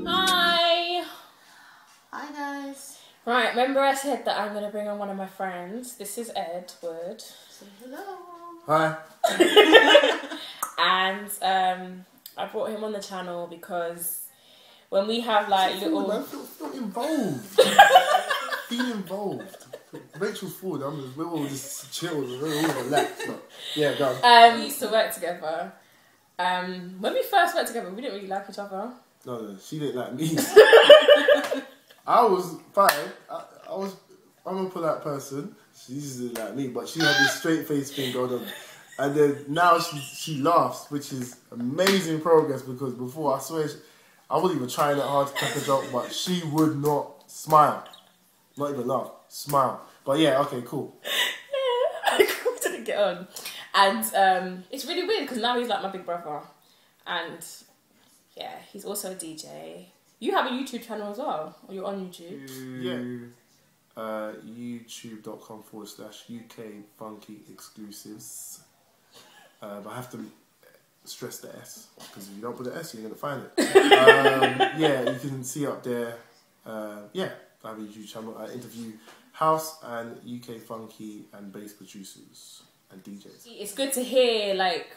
Hi! Hi guys. Right, remember I said that I'm going to bring on one of my friends. This is Edward. Say hello. Hi. And I brought him on the channel because when we have like little... Man, feel involved. Feel involved. Rachel's forward, we're all just chill, we're all relaxed. But yeah, go on. we used to work together. When we first worked together, we didn't really like each other. No, she didn't like me. I was fine. I'm a polite person. She didn't like me, but she had this straight face thing going on. And then now she laughs, which is amazing progress, because before, I swear, I wasn't even trying that hard to crack a joke, but she would not smile. Not even laugh. Smile. But yeah, okay, cool. I couldn't get on. And it's really weird because now he's like my big brother. And yeah, he's also a DJ. You have a YouTube channel as well? Or you're on YouTube? Yeah. youtube.com/UK funky exclusives. But I have to stress the S, because if you don't put the S, you're going to find it. Yeah, you can see up there. Yeah, I have a YouTube channel. I interview house and UK funky and bass producers and DJs. It's good to hear like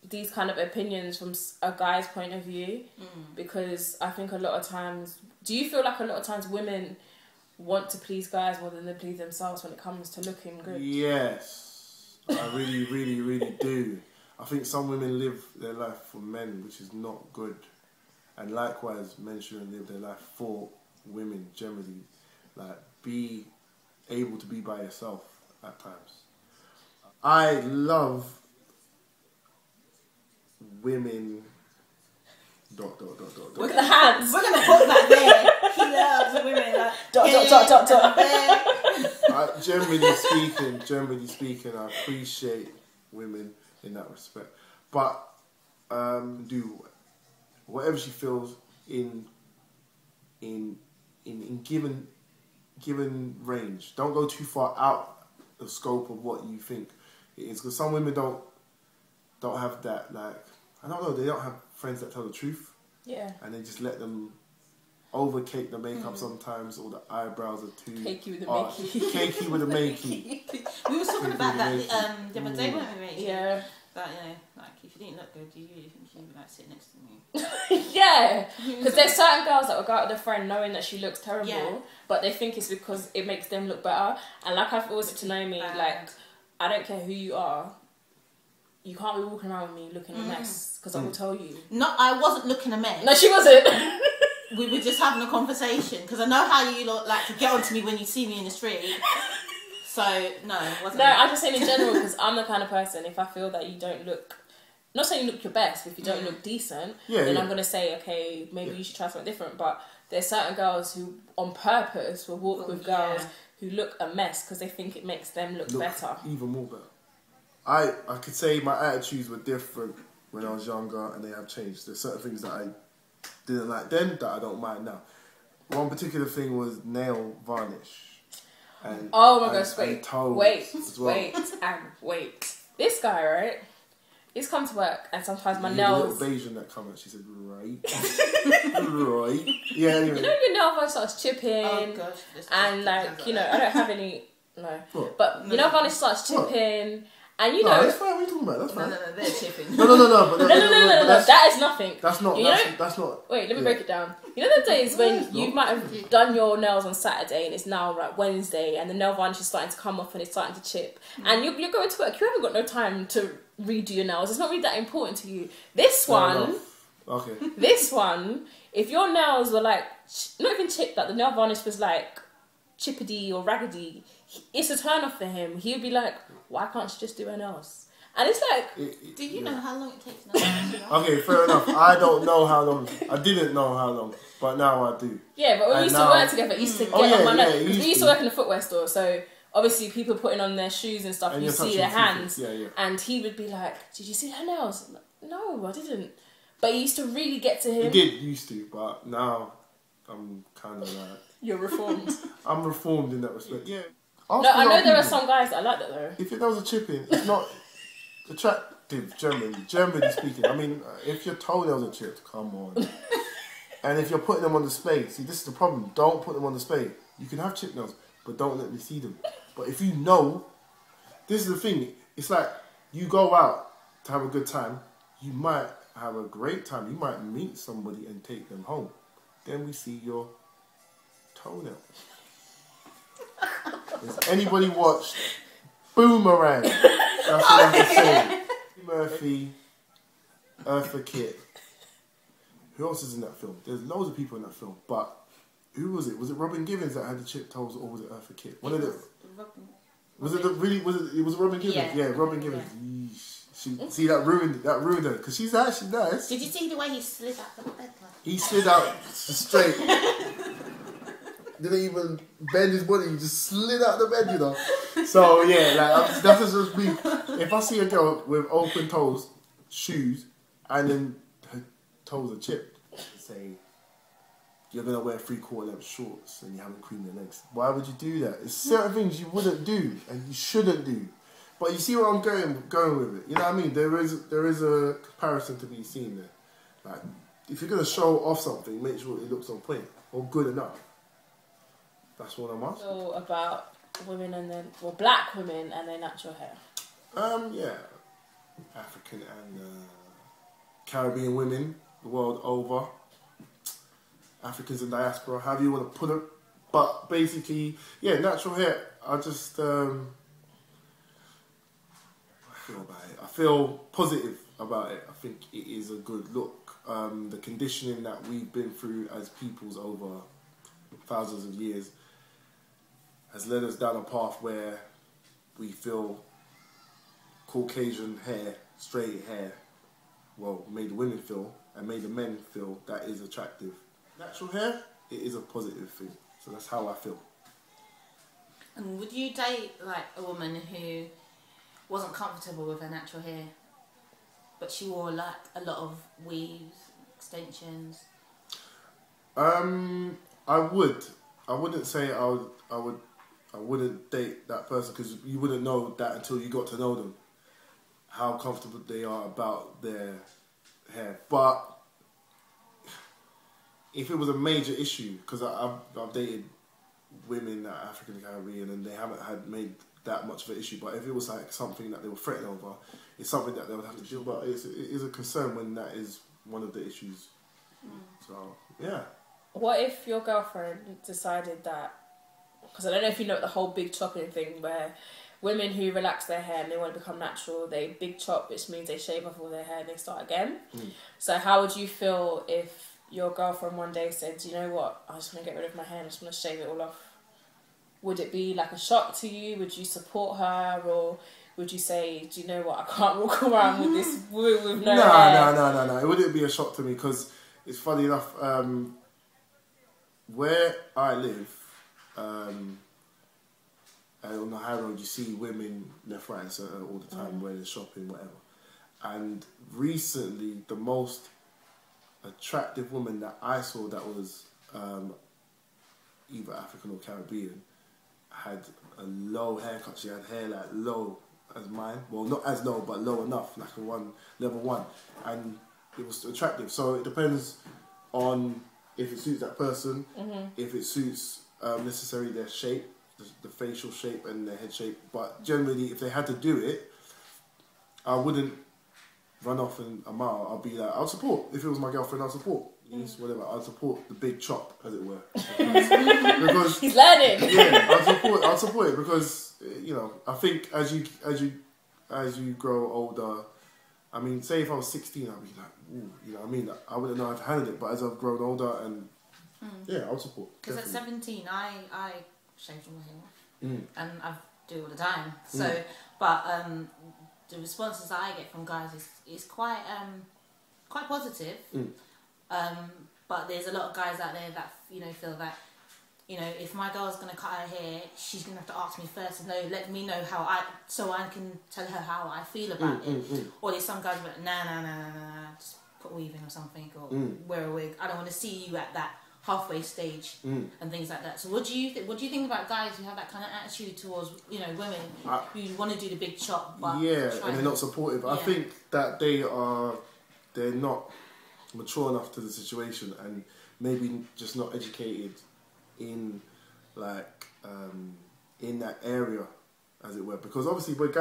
these kind of opinions from a guy's point of view, because I think a lot of times, do you feel like a lot of times women want to please guys more than they please themselves when it comes to looking good? Yes, I really, really, really do. I think some women live their life for men, which is not good. And likewise, men shouldn't live their life for women generally. Like, be able to be by yourself at times. I love women... ... Look at the hands. We're gonna put that there. He loves women. Like, Generally speaking, I appreciate women in that respect. But do whatever she feels in given range. Don't go too far out the scope of what you think it is, because some women don't have that, like, I don't know, they don't have friends that tell the truth. Yeah. And they just let them overcake the makeup sometimes, or the eyebrows are too cakey with the arch. makey. Cakey with the makey. we were talking about that the other day, weren't we, Rachy? Yeah. That, you know, like, if you didn't look good, do you really think you would like sit next to me? Yeah, because there's certain girls that will go out with a friend knowing that she looks terrible, Yeah. but they think it's because it makes them look better. And like I've always said to Naomi, like, I don't care who you are, you can't be walking around with me looking a mess, because I will tell you. No, I wasn't looking a mess. No, she wasn't. We were just having a conversation, because I know how you lot like to get onto me when you see me in the street. So, no, it wasn't. No, I'm just saying in general, because I'm the kind of person, if I feel that you don't look, not saying you look your best, but if you don't look decent, then I'm going to say, okay, maybe you should try something different. But there's certain girls who, on purpose, will walk with girls who look a mess because they think it makes them look better. Even more better. I could say my attitudes were different when I was younger, and they have changed. There's certain things that I didn't like then that I don't mind now. One particular thing was nail varnish. And, oh my gosh, wait. This guy, right? He's come to work, and sometimes my nails... The little Bayesian that come out, she said, right. Right. Yeah, anyway. You know your nail varnish starts chipping, oh gosh, and like, you know, I don't have any... No. What? But your nail varnish starts chipping... And you know, no, that's fine. What are you talking about? That's fine. No, they're chipping. No. But no. That is nothing. That's not. That's not. Wait, let me break it down. You know the days when you might have done your nails on Saturday and it's now like Wednesday, and the nail varnish is starting to come off and it's starting to chip, and you're going to work. You haven't got no time to redo your nails. It's not really that important to you. This one, okay. This one, if your nails were like not even chipped, like the nail varnish was like chippedy or raggedy, it's a turn off for him. He would be like, why can't she just do her nails? And it's like, do you know how long it takes now? Okay, fair enough. I don't know how long. I didn't know how long, but now I do. Yeah, but when we used to work together, I used to get on my nerves. Because we used to work in a footwear store, so obviously people putting on their shoes and stuff, and you see their hands. Yeah. And he would be like, did you see her nails? No, I didn't. But it used to really get to him. It did used to, but now I'm kind of like... You're reformed. I'm reformed in that respect, yeah. No, I know there are some guys that are like that though. If there was a chip in, it's not... attractive, generally speaking. I mean, if your toenails are chipped, come on. And if you're putting them on display, see, this is the problem. Don't put them on display. You can have chipped nails, but don't let me see them. But if you know, this is the thing. It's like you go out to have a good time. You might have a great time. You might meet somebody and take them home. Then we see your toenail. Has anybody watched Boomerang? That's what I'm saying. Murphy, Eartha Kitt. Who else is in that film? There's loads of people in that film. But who was it? Was it Robin Givens that had the chipped toes, or was it Eartha Kitt? One of the. Was it Robin Givens? Yeah, Robin Givens. Yeah. See, that ruined her because she's actually nice. Did you see the way he slid out the bed? He slid out straight. Didn't even bend his body. He just slid out the bed, you know. So yeah, like that's just me. If I see a girl with open toes, shoes, and then her toes are chipped, say you're gonna wear 3/4 length shorts and you haven't creamed your legs. Why would you do that? There's certain things you wouldn't do and you shouldn't do. But you see where I'm going with it. You know what I mean? There is a comparison to be seen there. Like if you're gonna show off something, make sure it looks on point or good enough. That's what I'm asking. So about women and then, well, black women and their natural hair. Yeah, African and Caribbean women the world over. Africans in diaspora, however you want to put it. But basically, yeah, natural hair. I just I feel about it. I feel positive about it. I think it is a good look. The conditioning that we've been through as peoples over thousands of years has led us down a path where we feel Caucasian hair, straight hair, well, made the women feel and made the men feel that is attractive. Natural hair, it is a positive thing. So that's how I feel. And would you date like a woman who wasn't comfortable with her natural hair, but she wore like a lot of weaves, extensions? I would. I wouldn't say I wouldn't date that person because you wouldn't know that until you got to know them, how comfortable they are about their hair. But if it was a major issue, because I've dated women that are African and Caribbean and they haven't had made that much of an issue, but if it was like something that they were fretting over, it's something that they would have to deal with. But it is a concern when that is one of the issues. So, yeah. What if your girlfriend decided that, because I don't know if you know the whole big chopping thing where women who relax their hair and they want to become natural, they big chop, which means they shave off all their hair and they start again. So how would you feel if your girlfriend one day said, you know what, I just want to get rid of my hair and I just want to shave it all off? Would it be like a shock to you? Would you support her? Or would you say, do you know what, I can't walk around with this with no hair? No. It wouldn't be a shock to me because it's funny enough, where I live, on the high road, you see women left, right and centre all the time when they're shopping, whatever. And recently, the most attractive woman that I saw that was either African or Caribbean had a low haircut. She had hair like low as mine. Well, not as low, but low enough, like level one. And it was attractive. So it depends on if it suits that person, if it suits necessarily their shape, the facial shape and their head shape. But generally, if they had to do it, I wouldn't run off in a mile. I'll be like, I'll support. If it was my girlfriend, I'll support. Yes, whatever. I'll support the big chop, as it were. Because he's learning. Yeah, I'll support it because I think as you grow older. I mean, say if I was 16, I'd be like, ooh, you know what I mean? I wouldn't know how to handle it, but as I've grown older and yeah, I'll support. Because at 17, I shaved all my hair off, and I do all the time. So, but the responses I get from guys is quite positive. But there's a lot of guys out there that feel that if my girl's gonna cut her hair, she's gonna have to ask me first and let me know so I can tell her how I feel about it. Or there's some guys who are like, nah, just put weave in or something, or wear a wig. I don't want to see you at that halfway stage and things like that. So what do you think about guys who have that kind of attitude towards women who want to do the big chop, but and they're not supportive? I think that they're not mature enough to the situation, and maybe just not educated in in that area, as it were. Because obviously, we're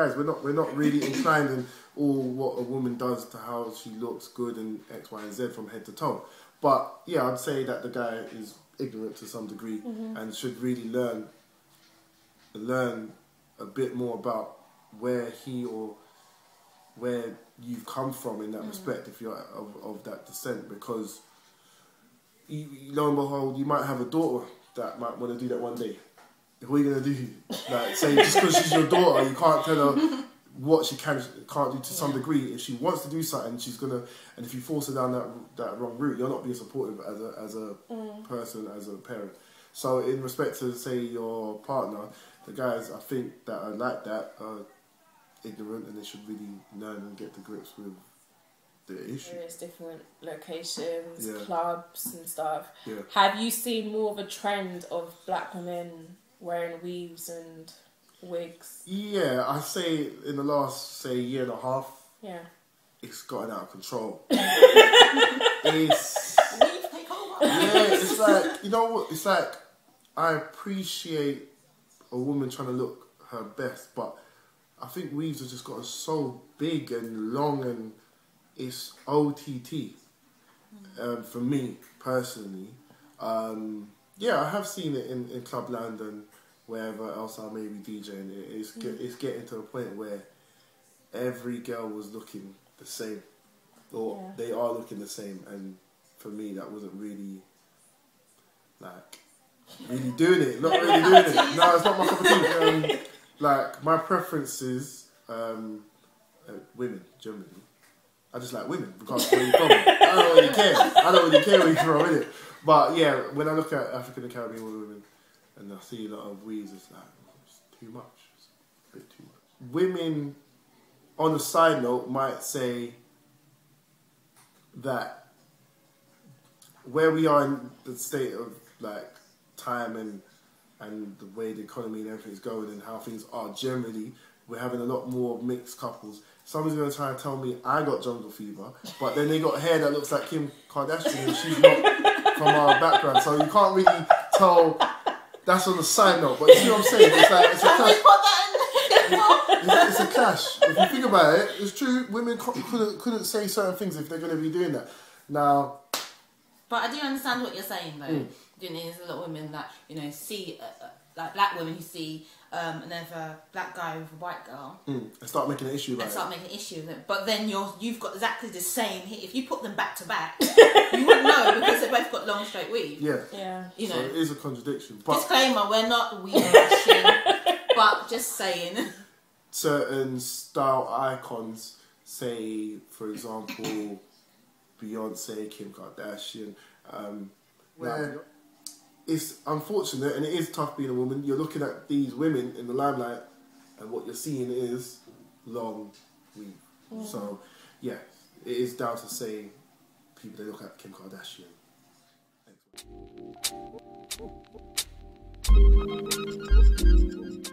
not really inclined in all what a woman does to how she looks good and X, Y, and Z from head to toe. But yeah, I'd say that the guy is ignorant to some degree and should really learn a bit more about where you've come from in that respect, if you're of that descent, because lo and behold, you might have a daughter that might want to do that one day. What are you going to do? Like, say, just because she's your daughter, you can't tell her what she can't do to some degree. If she wants to do something, she's going to, and if you force her down that wrong route, you're not being supportive as a person, as a parent. So in respect to, say, your partner, the guys, I think, that are like that are ignorant, and they should really learn and get to grips with the issue. Various different locations, clubs and stuff. Yeah. Have you seen more of a trend of black women wearing weaves and wigs? Yeah, I say in the last, say, year and a half, it's gotten out of control. It's like, you know what? It's like, I appreciate a woman trying to look her best, but I think weaves have just gotten so big and long, and it's OTT for me personally. I have seen it in Clubland and wherever else I may be DJing. It's getting to a point where every girl was looking the same, or they are looking the same, and for me that wasn't really really doing it. Not really doing it. No, it's not my cup of tea. My preferences, women generally. I just like women because where you're from. I don't really care. I don't really care where you're from, innit? But yeah, when I look at African and Caribbean women and I see a lot of weaves, it's like, it's too much. It's a bit too much. Women, on a side note, might say that where we are in the state of time and the way the economy and everything is going and how things are generally, we're having a lot more mixed couples. Someone's going to try and tell me I got jungle fever, but then they got hair that looks like Kim Kardashian and she's not from our background. So you can't really tell. That's on the side note, but you see what I'm saying? It's like, it's a clash. It's a clash. If you think about it, it's true. Women couldn't say certain things if they're going to be doing that. Now, but I do understand what you're saying, though. There's a lot of women that see like black women who see another black guy with a white girl and start making an issue about it. But then you've got exactly the same. If you put them back to back, you wouldn't know because they both got long straight weave. Yeah. So it is a contradiction. But disclaimer: we're not weave bashing, but just saying. Certain style icons, say for example, Beyonce, Kim Kardashian, where it's unfortunate and it is tough being a woman. You're looking at these women in the limelight and what you're seeing is long weave. So, yeah, it is down to say people they look at Kim Kardashian. Thanks.